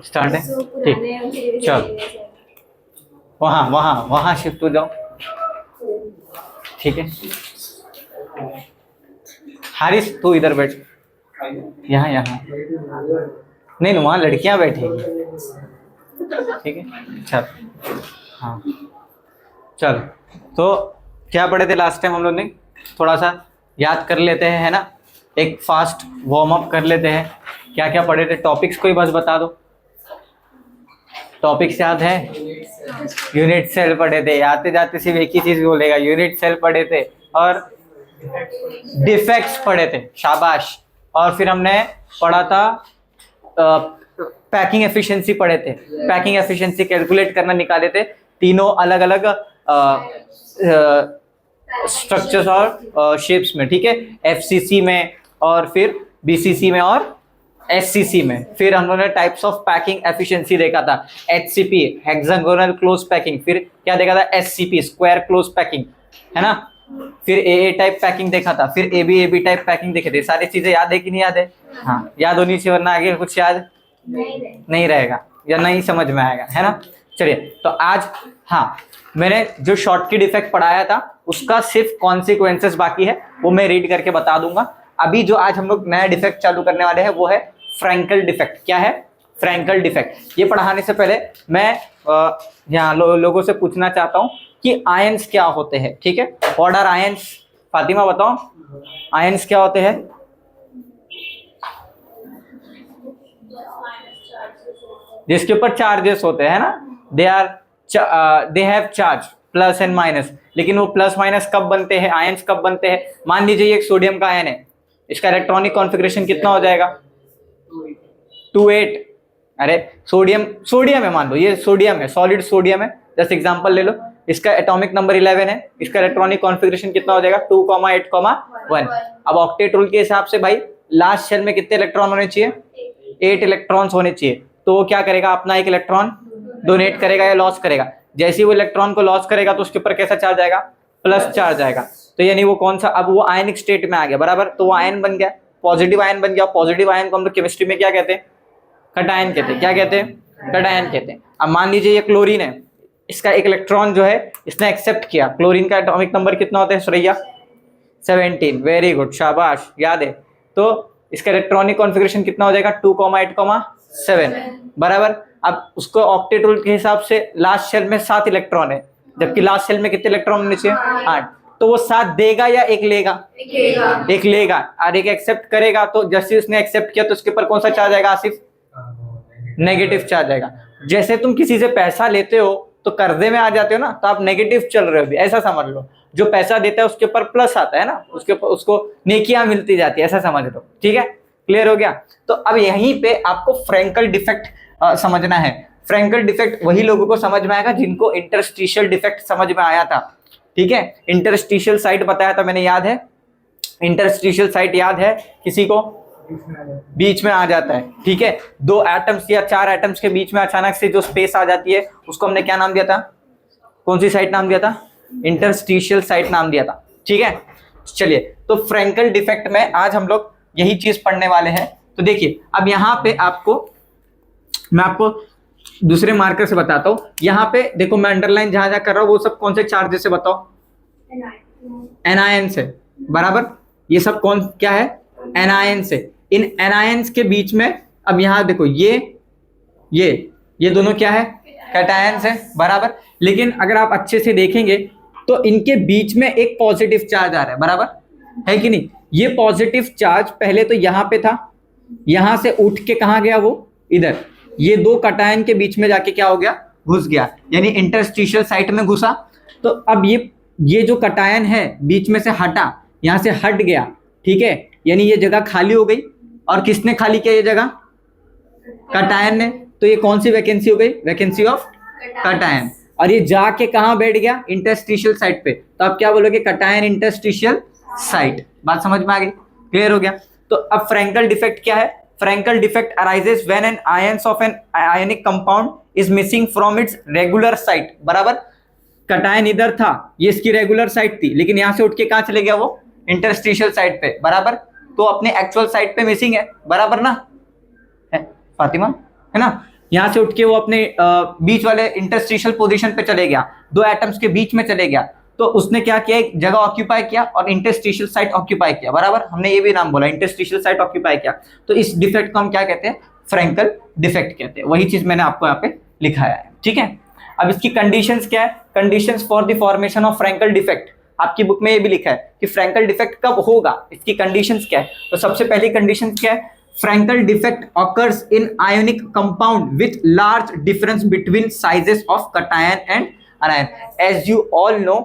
Start है, ठीक, चल वहाँ वहाँ वहाँ शिफ्ट हो जाओ, ठीक है। हारिस तू इधर बैठ, यहाँ यहाँ नहीं, वहाँ लड़कियां बैठेंगी, ठीक है। चल हाँ चल, तो क्या पढ़े थे लास्ट टाइम हम लोग ने, थोड़ा सा याद कर लेते हैं, है ना, एक फास्ट वार्म अप कर लेते हैं। क्या क्या पढ़े थे, टॉपिक्स को ही बस बता दो। टॉपिक्स याद है? यूनिट सेल पढ़े थे, आते जाते सिर्फ एक ही चीज बोलेगा, यूनिट सेल पढ़े थे और डिफेक्ट्स पढ़े थे, शाबाश। और फिर हमने पढ़ा था पैकिंग एफिशिएंसी पढ़े थे, पैकिंग एफिशिएंसी कैलकुलेट करना निकाले थे, तीनों अलग अलग स्ट्रक्चर्स और शेप्स में, ठीक है, एफसीसी में और फिर बीसीसी में और एससीसी में। फिर हम लोगों ने टाइप्स ऑफ पैकिंग एफिशिएंसी देखा था, एचसीपी हेक्सागोनल क्लोज पैकिंग, फिर क्या देखा था, एससीपी स्क्वायर क्लोज पैकिंग, है ना, फिर ए टाइप पैकिंग देखा था, फिर एबी टाइप पैकिंग देखे थे। सारी चीजें याद है कि नहीं याद है? हाँ याद होनी चाहिए, वरना आगे कुछ याद नहीं रहेगा या नहीं समझ में आएगा, है ना। चलिए तो आज, हाँ मैंने जो शॉर्ट की डिफेक्ट पढ़ाया था उसका सिर्फ कॉन्सिक्वेंसेस बाकी है, वो मैं रीड करके बता दूंगा। अभी जो आज हम लोग नया डिफेक्ट चालू करने वाले हैं वो है फ्रैंकल डिफेक्ट। क्या है फ्रैंकल डिफेक्ट? ये पढ़ाने से पहले मैं यहाँ लोगों से पूछना चाहता हूँ कि आयंस क्या होते हैं, ठीक है। What are ions? फातिमा बताओ, आयंस क्या होते हैं? जिसके ऊपर चार्जेस होते हैं ना, they have charge plus and minus. लेकिन वो प्लस माइनस कब बनते हैं, आयंस कब बनते हैं? मान लीजिए ये एक सोडियम का आयन है, इसका इलेक्ट्रॉनिक कॉन्फ़िगरेशन कितना हो जाएगा? 2,8। अरे सोडियम है, मान लो ये सोडियम है, सॉलिड सोडियम है, जस्ट एग्जांपल ले लो, इसका एटॉमिक नंबर 11 है, इसका इलेक्ट्रॉनिक कॉन्फ़िगरेशन कितना हो जाएगा? 2,8,1। अब ऑक्टेट रूल के हिसाब से भाई लास्ट शेल में कितने इलेक्ट्रॉन होने चाहिए? 8 इलेक्ट्रॉन्स होने चाहिए। तो वो क्या करेगा, अपना एक इलेक्ट्रॉन डोनेट करेगा या लॉस करेगा। जैसे ही वो इलेक्ट्रॉन को लॉस करेगा तो उसके ऊपर कैसा चार्ज आएगा? प्लस चार्ज आएगा। तो यानी वो कौन सा, अब वो आयनिक स्टेट में आ गया, बराबर। तो वो आयन बन गया, पॉजिटिव आयन बन गया। पॉजिटिव आयन को हम लोग केमिस्ट्री में क्या कहते हैं? कटायन कहते हैं। क्या कहते हैं? कटायन कहते हैं। अब मान लीजिए ये क्लोरीन है, इसका एक इलेक्ट्रॉन जो है इसने एक्सेप्ट किया। क्लोरीन का एटॉमिक नंबर कितना होता है सुरैया? 17। वेरी गुड, शाबाश, याद है। तो इसका इलेक्ट्रॉनिक कॉन्फ़िगरेशन कितना हो जाएगा? 2,8,7, बराबर। अब उसको ऑक्टेट रूल के हिसाब से लास्ट शेल में 7 इलेक्ट्रॉन है, जबकि लास्ट शेल में कितने इलेक्ट्रॉन होने चाहिए? 8। तो वो 7 देगा या एक लेगा? एक लेगा और एक एक्सेप्ट करेगा। तो जैसे उसने एक्सेप्ट किया तो उसके ऊपर कौन सा चार्ज आएगा आसिफ? नेगेटिव चार्ज आएगा। जैसे तुम किसी से पैसा लेते हो तो कर्जे में आ जाते हो ना, तो आप नेगेटिव चल रहे हो भी, ऐसा समझ लो। जो पैसा देता है उसके ऊपर प्लस आता है ना, उसके ऊपर उसको नेकियां मिलती जाती है, ऐसा समझ लो, ठीक है। क्लियर हो गया? तो अब यहीं पे आपको फ्रैंकल डिफेक्ट समझना है। फ्रैंकल डिफेक्ट वही लोगों को समझ में आएगा जिनको इंटरस्टिशियल डिफेक्ट समझ में आया था, ठीक है। इंटरस्टिशियल साइट बताया था मैंने, याद है? इंटरस्टिशियल साइट याद है किसी को? बीच में आ जाता है, ठीक है। 2 एटम्स या 4 एटम्स के बीच में अचानक से जो स्पेस आ जाती है उसको हमने क्या नाम दिया था? कौन सी साइट नाम दिया था? इंटरस्टिशियल साइट नाम दिया था, ठीक है। चलिए, तो फ्रैंकल डिफेक्ट में आज हम लोग यही चीज पढ़ने वाले हैं। तो देखिए, अब यहाँ पे मैं आपको दूसरे मार्कर से बताता हूँ। यहाँ पे देखो, मैं अंडरलाइन जहां जहां कर रहा हूँ वो सब कौन से चार्जेस से बताओ? एनायन से, बराबर। ये सब कौन क्या है? एनायन से। इन एनायंस के बीच में, अब यहाँ देखो, ये दोनों क्या है? कैटायंस है, बराबर। लेकिन अगर आप अच्छे से देखेंगे तो इनके बीच में एक पॉजिटिव चार्ज आ रहा है, बराबर है कि नहीं? ये पॉजिटिव चार्ज पहले तो यहाँ पे था, यहां से उठ के कहाँ गया? वो इधर। ये 2 कैटायन के बीच में जाके क्या हो गया? घुस गया, यानी इंटरस्टिशियल साइट में घुसा। तो अब ये जो कैटायन है बीच में से हटा, यहां से हट गया, ठीक है, यानी ये जगह खाली हो गई। और किसने खाली किया ये जगह? कैटायन ने। तो ये कौन सी वैकेंसी हो गई? Vacancy of cation. और ये जाके कहां बैठ गया? इंटरस्टिशियल साइट पे। तो आप क्या बोलोगे? Cation interstitial site. बात समझ में आ गई? क्लियर हो गया? तो अब फ्रैंकल डिफेक्ट क्या है? Frenkel defect arises when an ions of an ionic compound is missing from its regular site, बराबर। कैटायन इधर था, ये इसकी रेगुलर साइट थी, लेकिन यहां से उठ के कहां चले गया? वो इंटरस्टिशियल साइट पे, बराबर। तो अपने एक्चुअल साइट पे मिसिंग है, बराबर ना? है फातिमा? है ना, यहां से उठ के वो अपने बीच वाले इंटरस्टिशियल पोजीशन पे चले गया, दो एटम्स के बीच में चले गया, तो उसने क्या किया, एक जगह ऑक्यूपाई किया और इंटरस्टिशियल साइट ऑक्यूपाई किया, बराबर, हमने ये भी नाम बोला, इंटरस्टिशियल साइट ऑक्यूपाई किया। तो इस डिफेक्ट को हम क्या कहते हैं, फ्रैंकल डिफेक्ट कहते हैं। वही चीज मैंने आपको यहाँ पे लिखाया है, ठीक है। अब इसकी कंडीशंस क्या है, conditions for the formation of Frenkel defect, आपकी बुक में ये भी लिखा है कि फ्रैंकल डिफेक्ट कब होगा, इसकी कंडीशंस क्या है। तो सबसे पहली कंडीशन क्या है, Frenkel defect occurs in ionic compound with large difference between sizes of cation and anion. As you all know,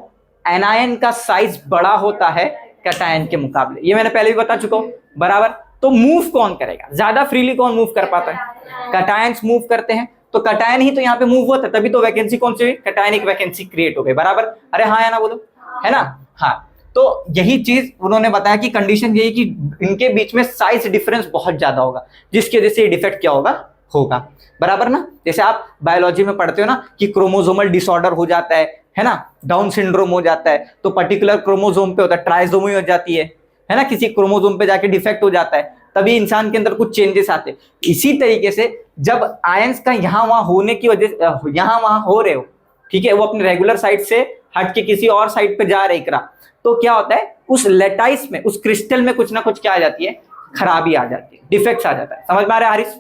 anion का साइज बड़ा होता है कैटायन के मुकाबले, ये मैंने पहले भी बता चुका हूं, बराबर। तो मूव कौन करेगा ज्यादा फ्रीली, कौन मूव कर पाता है, कैटायंस मूव करते हैं, तो कैटायन ही तो यहाँ पे मूव हुआ था, तभी तो वैकेंसी कौन सी हुई, कैटायनिक वैकेंसी क्रिएट हो गई, बराबर। अरे हाँ या ना बोलो, है ना, हाँ। तो यही चीज उन्होंने बताया कि कंडीशन यही कि इनके बीच में साइज डिफरेंस बहुत ज्यादा होगा, जिसकी वजह से ये डिफेक्ट क्या होगा, होगा, बराबर ना। जैसे आप बायोलॉजी में पढ़ते हो ना कि क्रोमोसोमल डिसऑर्डर हो जाता है ना, डाउन सिंड्रोम हो जाता है, तो पर्टिकुलर क्रोमोसोम पे होता है, ट्राइसोमी हो जाती है ना, किसी क्रोमोसोम पे जाके डिफेक्ट हो जाता है, तभी इंसान के अंदर कुछ चेंजेस आते हैं। इसी तरीके से जब आयंस का यहाँ वहां होने की वजह, यहाँ वहां हो रहे हो, ठीक है, वो अपने रेगुलर साइड से हट के किसी और साइड पे जा रहे इकरा, तो क्या होता है, उस लेटाइस में, उस क्रिस्टल में कुछ ना कुछ क्या आ जाती है, खराबी आ जाती है, डिफेक्ट्स आ जाता है। समझ में आ रहा है हारिस,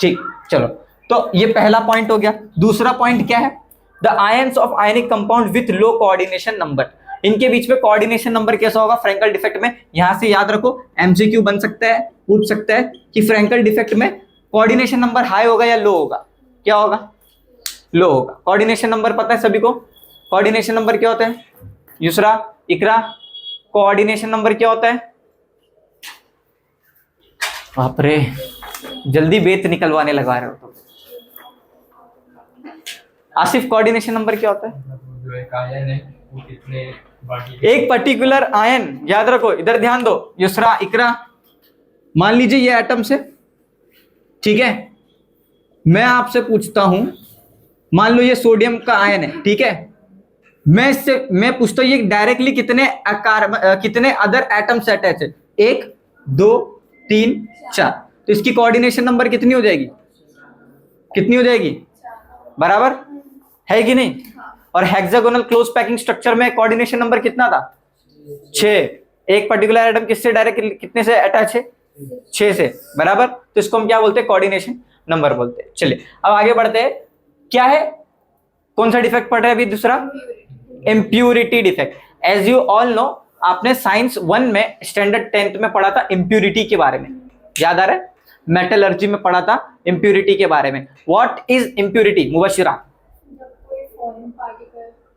ठीक, चलो। तो ये पहला पॉइंट हो गया। दूसरा पॉइंट क्या है, the ions of ionic compound with low coordination number, इनके बीच में कोऑर्डिनेशन नंबर कैसा होगा फ्रैंकल डिफेक्ट में। यहां से याद रखो, एमसीक्यू बन सकता है, पूछ सकता है कि फ्रैंकल डिफेक्ट में कोऑर्डिनेशन नंबर हाई होगा या लो होगा, क्या होगा, लो होगा। कोऑर्डिनेशन नंबर पता है सभी को, कोऑर्डिनेशन नंबर क्या होता है, यूसरा, इकरा, कोऑर्डिनेशन नंबर क्या होता है, बाप रे जल्दी बेत निकलवाने लगा रहे हो तो। आसिफ, कोऑर्डिनेशन नंबर क्या होता है, जो एक आयन है वो कितने एक पर्टिकुलर आयन, याद रखो, इधर ध्यान दो, युसरा, इकरा, मान लीजिए ये एटम्स है, ठीक है, मैं आपसे पूछता हूं, मान लो ये सोडियम का आयन है, ठीक है, मैं पूछता हूं ये डायरेक्टली कितने कितने अदर एटम्स अटैच है, 1 2 3 4, तो इसकी कोऑर्डिनेशन नंबर कितनी हो जाएगी, कितनी हो जाएगी, बराबर है कि नहीं। और हेक्सागोनल क्लोज पैकिंग स्ट्रक्चर में कोऑर्डिनेशन नंबर कितना था, 6। एक पर्टिकुलर एटम किससे डायरेक्ट कितने से अटैच है, 6 से, बराबर। तो इसको हम क्या बोलते हैं, कोऑर्डिनेशन नंबर बोलते हैं। चलिए अब आगे बढ़ते हैं, क्या है, कौन सा डिफेक्ट पढ़ रहे हैं अभी, दूसरा impurity defect. As you all know, आपने साइंस 1 में स्टैंडर्ड 10th में पढ़ा था इम्प्यूरिटी के बारे में, याद आ रहा है, मेटलर्जी में पढ़ा था इम्प्यूरिटी के बारे में। व्हाट इज इम्प्यूरिटी, मुबशिरा,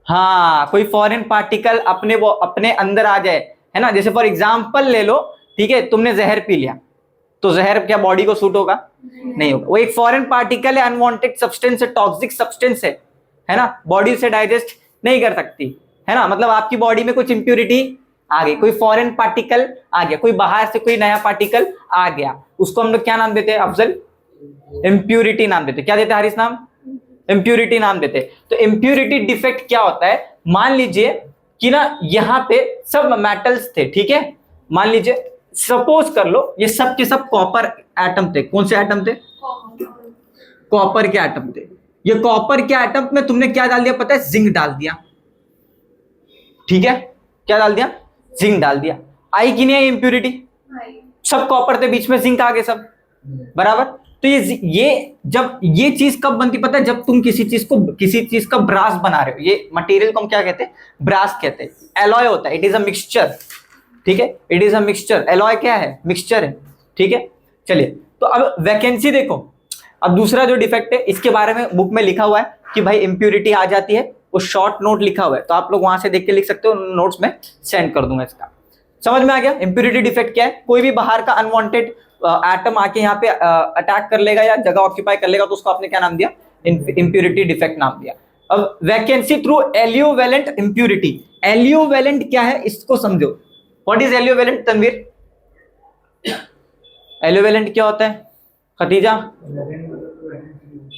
हाँ, कोई फॉरेन पार्टिकल अपने अंदर आ जाए, है ना। जैसे फॉर एग्जांपल ले लो, ठीक है, तुमने जहर पी लिया, तो जहर क्या बॉडी को सूट होगा, नहीं होगा, वो एक फॉरेन पार्टिकल है, अनवांटेड सब्सटेंस है, टॉक्सिक सब्सटेंस है ना, बॉडी से डाइजेस्ट नहीं कर सकती, है ना। मतलब आपकी बॉडी में कुछ इंप्यूरिटी आ गई, कोई फॉरेन पार्टिकल आ गया, कोई बाहर से कोई नया पार्टिकल आ गया, उसको हम लोग क्या नाम देते हैं अफजल, इंप्यूरिटी नाम देते। क्या देते हैं हारिस नाम, इंप्यूरिटी नाम देते। तो इंप्यूरिटी डिफेक्ट क्या होता है, मान लीजिए कि ना यहाँ पे सब मेटल्स थे, ठीक है, मान लीजिए सपोज कर लो ये सब के सब कॉपर एटम थे। कौन से एटम थे, कॉपर के एटम थे। ये कॉपर के एटम में तुमने क्या डाल दिया पता है, जिंक डाल दिया, ठीक है, क्या डाल दिया, जिंक डाल दिया, आई कि नहीं आई इंप्यूरिटी, सब कॉपर थे, बीच में जिंक आ गए सब, बराबर। तो ये जब ये चीज कब बनती पता है, जब तुम किसी चीज का ब्रास बना रहे हो, ये मटेरियल को हम क्या कहते हैं, ब्रास कहते हैं। एलॉय होता है, इट इज अ मिक्सचर, ठीक है, it is a mixture. Alloy क्या है, मिक्सचर है, ठीक है। चलिए तो अब वैकेंसी देखो। अब दूसरा जो डिफेक्ट है इसके बारे में बुक में लिखा हुआ है कि भाई इंप्यूरिटी आ जाती है, वो शॉर्ट नोट लिखा हुआ है, तो आप लोग वहां से देख के लिख सकते हो, नोट्स में सेंड कर दूंगा। इसका समझ में आ गया, इंप्यूरिटी डिफेक्ट क्या है, कोई भी बाहर का अनवांटेड एटम आके यहाँ पे अटैक कर लेगा या जगह ऑक्यूपाई कर लेगा, तो उसको आपने क्या नाम दिया, इंप्यूरिटी डिफेक्ट नाम दिया। अब वैकेंसी थ्रू एलियोवेलेंट इंप्यूरिटी। एलियोवेलेंट क्या है इसको समझो, व्हाट इज एलियोवेलेंट तनवीर, एलियोवेलेंट क्या होता है खतीजा,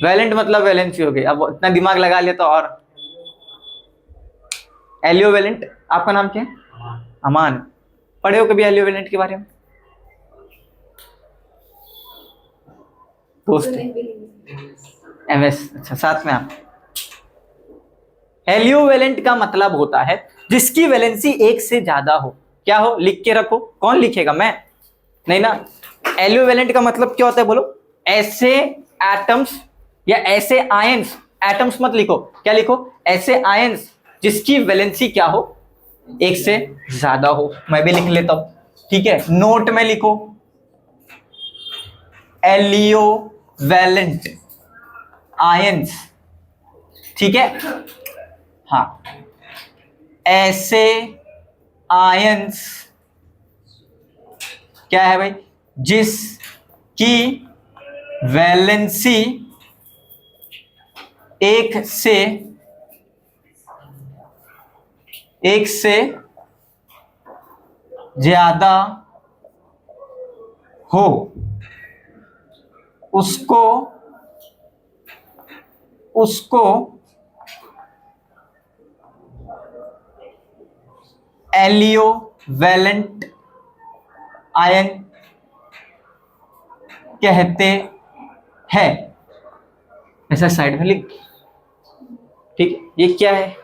वैलेंट मतलब वैलेंसी हो गई, अब इतना दिमाग लगा लिया तो। और एलियोवेलेंट, आपका नाम क्या है, अमान, पढ़े हो कभी एलियोवेलेंट के बारे में, दोस्त MS, अच्छा साथ में आप। हेलियोवेलेंट का मतलब होता है जिसकी वैलेंसी एक से ज्यादा हो। क्या हो, लिख के रखो। कौन लिखेगा, मैं नहीं ना। हेलियोवेलेंट का मतलब क्या होता है बोलो, ऐसे एटम्स या ऐसे आयंस, एटम्स मत लिखो, क्या लिखो, ऐसे आयंस जिसकी वैलेंसी क्या हो, एक से ज्यादा हो। मैं भी लिख लेता हूं, ठीक है, नोट में लिखो, हेलियोवेलेंट आयंस, ठीक है। हाँ, ऐसे आयंस क्या है भाई, जिसकी वैलेंसी एक से ज्यादा हो, उसको हेलियोवेलेंट आयन कहते हैं। ऐसा साइड में लिख, ठीक है, ये क्या है,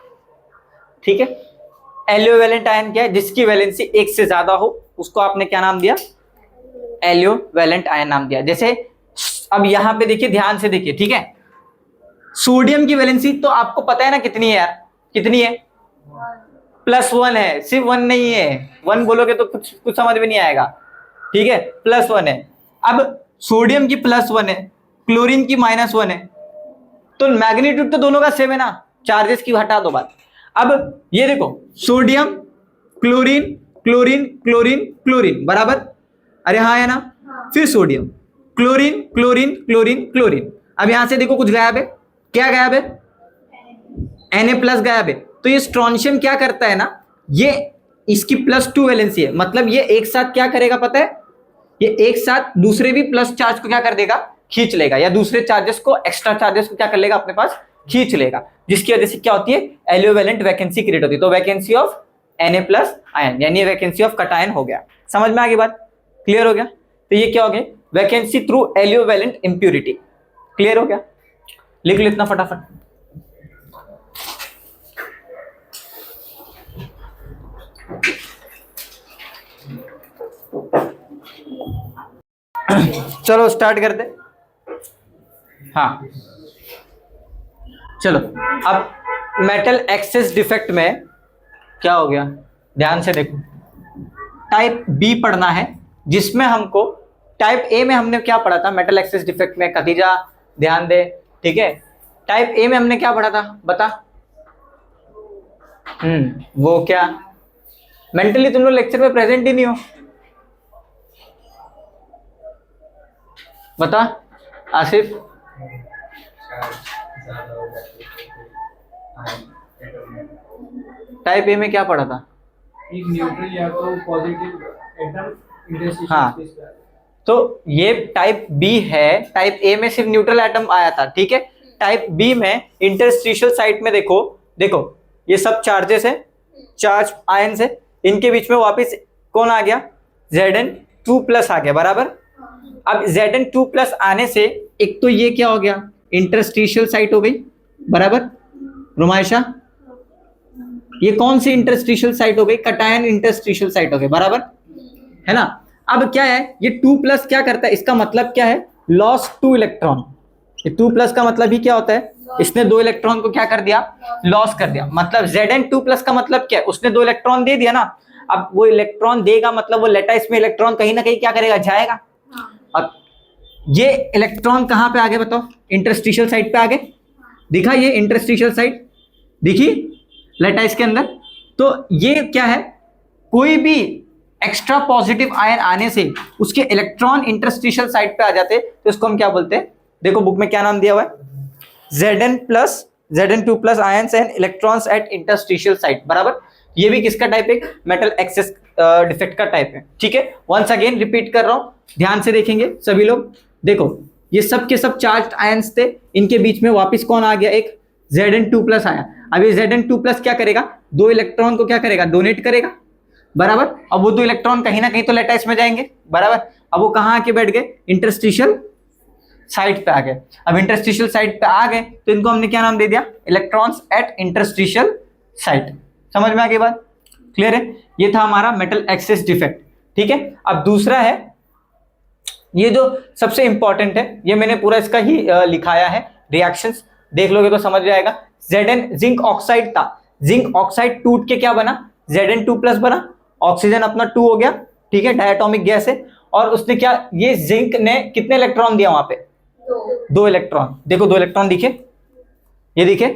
ठीक है। हेलियोवेलेंट आयन क्या है, जिसकी वैलेंसी एक से ज्यादा हो, उसको आपने क्या नाम दिया, हेलियोवेलेंट आयन नाम दिया। जैसे अब यहां पे देखिए, ध्यान से देखिए, ठीक है। सोडियम की वैलेंसी तो आपको पता है ना कितनी है यार, कितनी है, +1 है, सिर्फ 1 नहीं है। 1 बोलोगे तो कुछ समझ में नहीं आएगा, ठीक है, +1 है। अब सोडियम की +1 है, क्लोरीन की -1 है, तो मैग्नीट्यूड तो दोनों का सेम है ना, चार्जेस की हटा दो बात। अब ये देखो, sodium chlorine chlorine chlorine chlorine बराबर, अरे हाँ है ना, फिर sodium chlorine chlorine chlorine chlorine. अब यहां से देखो कुछ गायब है, क्या गायब है, Na+ गायब है। तो ये स्ट्रोंशियम क्या करता है ना, ये इसकी +2 वैलेंसी है, मतलब ये एक साथ क्या करेगा पता है, ये एक साथ दूसरे भी प्लस चार्ज को क्या कर देगा, खींच लेगा, या दूसरे चार्जेस को, एक्स्ट्रा चार्जेस को क्या कर लेगा, अपने पास खींच लेगा, जिसकी वजह से क्या होती है, हेलियोवेलेंट वैकेंसी क्रिएट होती है। तो वैकेंसी ऑफ Na+ आयन, यानी वैकेंसी ऑफ कटायन हो गया। समझ में आ गई बात, क्लियर हो गया। तो ये क्या हो गया, वैकेंसी थ्रू हेलियोवेलेंट इंप्यूरिटी। क्लियर हो गया, लिख लो इतना फटाफट। चलो स्टार्ट करते। हाँ चलो, अब मेटल एक्सेस डिफेक्ट में क्या हो गया, ध्यान से देखो। टाइप बी पढ़ना है, जिसमें हमको टाइप ए में हमने क्या पढ़ा था, मेटल एक्सेस डिफेक्ट में, खतीजा ध्यान दे, ठीक है। टाइप ए में हमने क्या पढ़ा था बता, वो क्या, मेंटली तुम लोग लेक्चर में प्रेजेंट ही नहीं हो, बता आसिफ। टाइप ए में क्या पढ़ा था, एक न्यूट्रल या तो पॉजिटिव एकदम इंटरस्टिशियल हाँ, स्पेस पे। तो ये टाइप बी है। टाइप ए में सिर्फ न्यूट्रल एटम आया था, ठीक है। टाइप बी में इंटरस्टिशियल साइट में देखो, देखो ये सब चार्जेस है, चार्ज आयंस है, इनके बीच में वापस कौन आ गया, Zn2+ आ गया, बराबर। अब Zn2+ आने से एक तो ये क्या हो गया, इंटरस्टिशियल साइट हो गई, बराबर रुमाइशा, ये कौन सी इंटरस्टिशियल साइट हो गई, कटायन इंटरस्टिशियल साइट हो गई, बराबर है ना। अब क्या है, ये 2+ क्या करता है, इसका मतलब क्या है, लॉस 2 इलेक्ट्रॉन। ये 2+ का मतलब ही क्या होता है, इसने 2 इलेक्ट्रॉन को क्या कर दिया, लॉस कर दिया। मतलब Zn2+ का मतलब क्या है, उसने 2 इलेक्ट्रॉन दे दिया ना। अब वो इलेक्ट्रॉन देगा, मतलब वो लेटाइस में इलेक्ट्रॉन कहीं ना कहीं क्या करेगा, जाएगा। अब ये इलेक्ट्रॉन कहां पे आ गए बताओ, इंटरस्टिशियल साइट पे आ गए, दिखा ये इंटरस्टिशियल साइट दिखी लेटाइस के अंदर। तो ये क्या है, कोई भी एक्स्ट्रा पॉजिटिव आयन आने से उसके इलेक्ट्रॉन इंटरस्टिशियल साइट पे आ जाते, तो इसको हम क्या बोलते हैं, देखो बुक में क्या नाम दिया हुआ है, Zn2+ ions and electrons at interstitial site, बराबर। ये भी किसका टाइप है, मेटल एक्सेस डिफेक्ट का टाइप है, ठीक है। वंस अगेन रिपीट कर रहा हूं, ध्यान से देखेंगे सभी लोग। देखो ये सब के सब चार्ज्ड आयंस थे, इनके बीच में वापस कौन आ गया, एक Zn2+ आया। अब ये Zn2+ क्या करेगा, 2 इलेक्ट्रॉन को क्या करेगा, डोनेट करेगा, बराबर। अब वो 2 इलेक्ट्रॉन कहीं ना कहीं तो लेटाइस में जाएंगे, बराबर। अब वो कहां आके बैठ गए, इंटरस्टिशियल साइट पे आ गए। अब इंटरस्टिशियल साइट पे आ गए तो इनको हमने क्या नाम दे दिया, इलेक्ट्रॉन्स एट इंटरस्टिशियल साइट। समझ में आ गई बात, क्लियर है। ये था हमारा मेटल एक्सेस डिफेक्ट, ठीक है। अब दूसरा है, ये जो सबसे इंपॉर्टेंट है, ये मैंने पूरा इसका ही लिखाया है, रिएक्शंस देख लोगे तो समझ जाएगा। Zn जिंक ऑक्साइड था, जिंक ऑक्साइड टूट के क्या बना, Zn2+ बना, ऑक्सीजन अपना 2 हो गया, ठीक है, डायटोमिक गैस है। और उसने क्या, ये जिंक ने कितने इलेक्ट्रॉन दिया वहां पे, 2 इलेक्ट्रॉन। देखो 2 इलेक्ट्रॉन दिखे, ये दिखे,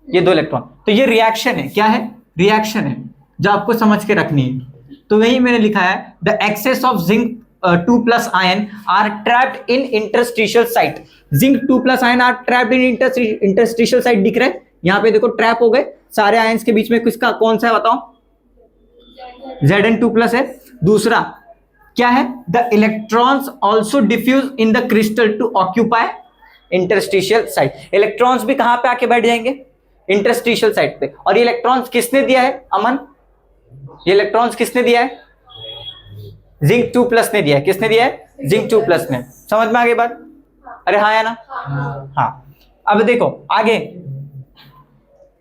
ये 2 इलेक्ट्रॉन। तो ये रिएक्शन है, क्या है, रिएक्शन है जो आपको समझ के रखनी है। तो वही मैंने लिखा है, the excess of zinc 2+ ion are trapped in interstitial site. Zinc 2+ ion are trapped in interstitial site, दिख रहा है यहां पे, देखो ट्रैप हो गए सारे आयंस के बीच में। किसका कौन सा है बताओ, Zn2+ है। दूसरा क्या है, the electrons also diffuse in the crystal to occupy interstitial site. Electrons भी कहां पे आके बैठ जाएंगे, इंटरस्टिशियल साइट पे। और ये इलेक्ट्रॉन्स किसने दिया है अमन, ये इलेक्ट्रॉन्स किसने दिया है, Zn2+ ने दिया है। किसने दिया है, Zn2+ ने। समझ में आ गई बात, अरे हाँ या ना, हाँ। अब देखो आगे,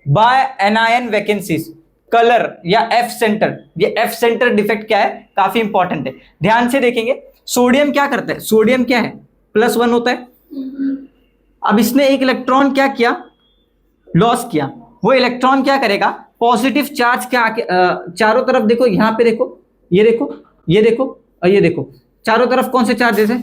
बाय एनायन वैकेंसीज, कलर या एफ सेंटर। ये एफ सेंटर डिफेक्ट क्या है, काफी इंपॉर्टेंट है, ध्यान से देखेंगे। सोडियम क्या करता है, सोडियम क्या है, +1 होता है। अब इसने एक इलेक्ट्रॉन क्या किया, लॉस किया। वो इलेक्ट्रॉन क्या करेगा, पॉजिटिव चार्ज क्या आके चारों तरफ देखो, यहां पे देखो, ये देखो, ये देखो और ये देखो, चारों तरफ कौन से चार्जेस है,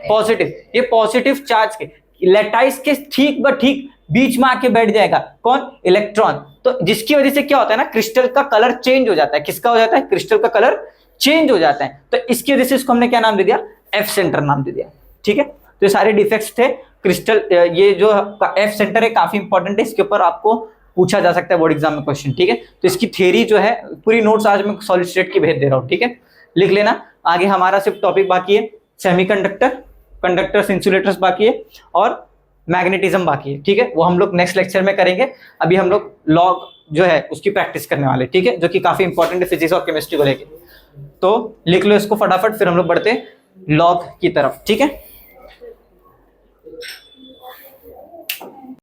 पॉजिटिव। ये पॉजिटिव चार्ज के लैटाइस के ठीक ब ठीक बीच में आके बैठ जाएगा कौन, इलेक्ट्रॉन। तो जिसकी वजह से क्या होता है ना, क्रिस्टल का कलर चेंज हो जाता है। किसका हो जाता है, क्रिस्टल का कलर चेंज हो जाता है। तो इसकी वजह से इसको हमने क्या नाम दे दिया, एफ सेंटर नाम दे दिया, ठीक है। तो ये सारे डिफेक्ट्स थे क्रिस्टल, ये जो एफ सेंटर है काफी इंपॉर्टेंट है, इसके ऊपर आपको पूछा जा सकता है बोर्ड एग्जाम में क्वेश्चन, ठीक है। तो इसकी थ्योरी जो है पूरी नोट्स आज मैं सॉलिड स्टेट की भेज दे रहा हूँ, ठीक है, लिख लेना। आगे हमारा सिर्फ टॉपिक बाकी है, सेमीकंडक्टर, कंडक्टर्स, इंसुलेटर्स बाकी है और मैग्नेटिज्म बाकी है, ठीक है। वो हम लोग नेक्स्ट लेक्चर में करेंगे। अभी हम लोग लॉग जो है उसकी प्रैक्टिस करने वाले, ठीक है, जो कि काफी इंपॉर्टेंट है फिजिक्स और केमिस्ट्री को लेके। तो लिख लो इसको फटाफट, फिर हम लोग बढ़ते लॉग की तरफ, ठीक है।